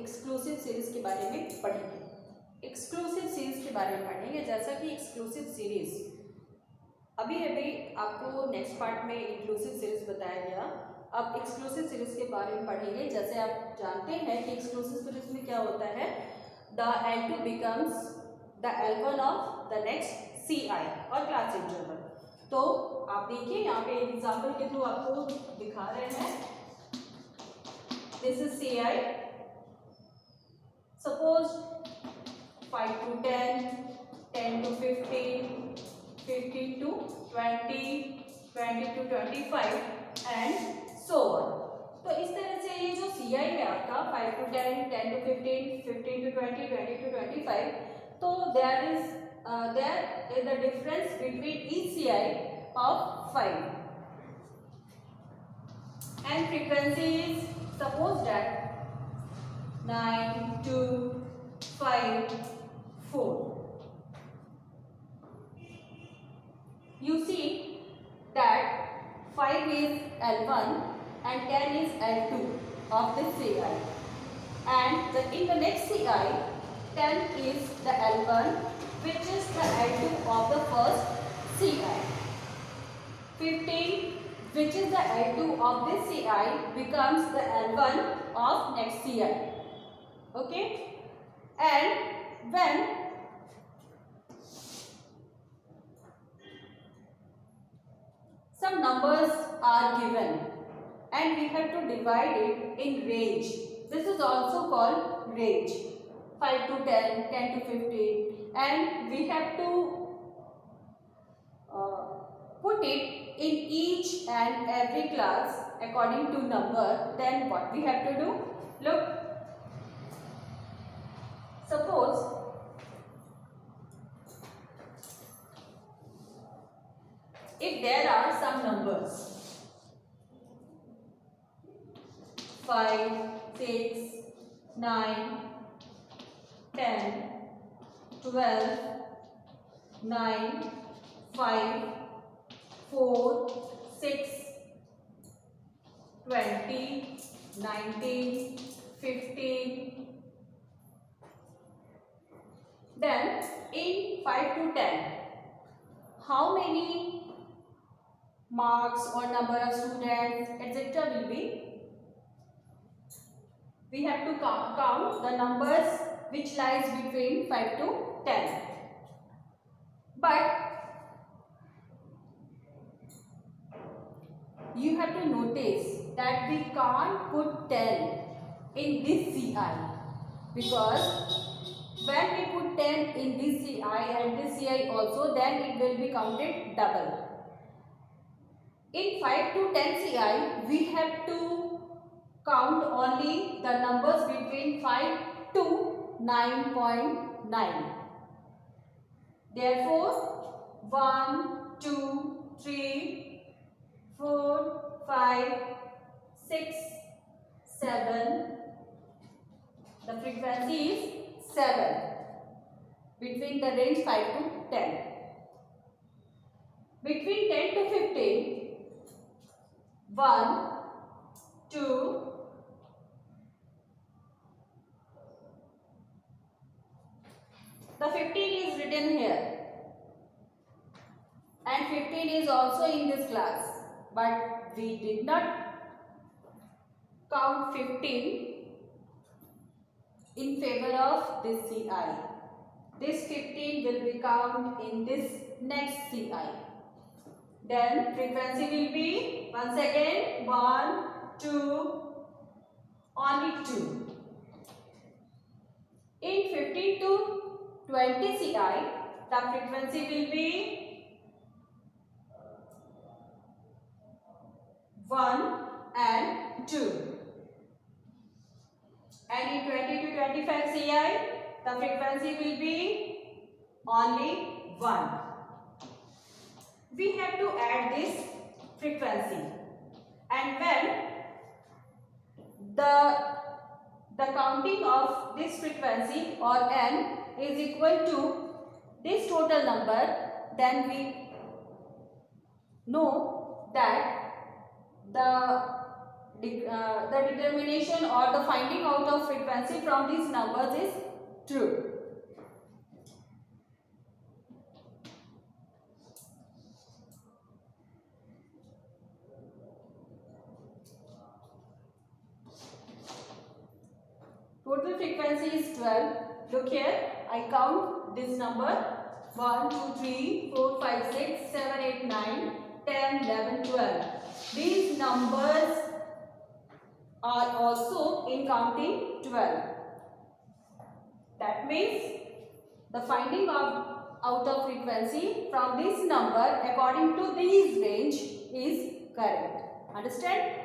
Exclusive series के बारे में पढ़ेंगे। एक्सक्लूसिव सीरीज के बारे में पढ़ेंगे, जैसा कि एक्सक्लूसिव सीरीज अभी अभी आपको नेक्स्ट पार्ट में इंक्लूसिव सीरीज बताया गया। अब एक्सक्लूसिव सीरीज के बारे में पढ़ेंगे। जैसे आप जानते हैं कि एक्सक्लूसिव सीरीज में क्या होता है, the L2 becomes the L1 of the next CI और क्लास इंटरवल। तो आप देखिए यहाँ पे एग्जाम्पल के थ्रू आपको दिखा रहे हैं। This is CI, suppose 5 to 10, 10 to 15, 15 to 20, 20 to 25 and so on। तो इस तरह से ये जो CI है आपका 5 to 10, 10 to 15, 15 to 20, 20 to 25, तो there is the difference between each CI of 5 and frequency is suppose that 9, 2, 5, 4. You see that 5 is L1 and 10 is L2 of this CI, and in the next CI 10 is the L1 which is the L2 of the first CI. 15 which is the L2 of this CI becomes the L1 of next CI. Okay, and when some numbers are given and we have to divide it in range, this is also called range, 5 to 10, 10 to 15, and we have to put it in each and every class according to number. Then what we have to do, look, suppose if there are some numbers 5, 6, 9, 10, 12, 9, 5, 4, 6, 20, 19, 15. Then in 5 to 10, how many marks or number of students etc. will be? We have to count the numbers which lies between 5 to 10. But you have to notice that we can't put 10 in this CI, because when we put 10 in this CI and this CI also, then it will be counted double. In 5 to 10 CI, we have to count only the numbers between 5 to 9.9. Therefore, 1, 2, 3, 4, 5, 6, 7. The frequency is 7 between the range 5 to 10. Between 10 to 15, 1, 2, the 15 is written here and 15 is also in this class, but we did not count 15 in favor of this CI. This 15 will be counted in this next CI. Then frequency will be once again 1, 2, only 2. In 15 to 20 CI, the frequency will be 1 and 2. And in 20 to 25 CI, the frequency will be only 1. We have to add this frequency, and when the counting of this frequency or n is equal to this total number, then we know that the the determination or the finding out of frequency from these numbers is true. Total frequency is 12. Look here, I count this number 1, 2, 3, 4, 5, 6, 7, 8, 9, 10, 11, 12. These numbers are also in counting 12. That means the finding out of frequency from this number according to these range is correct. Understand?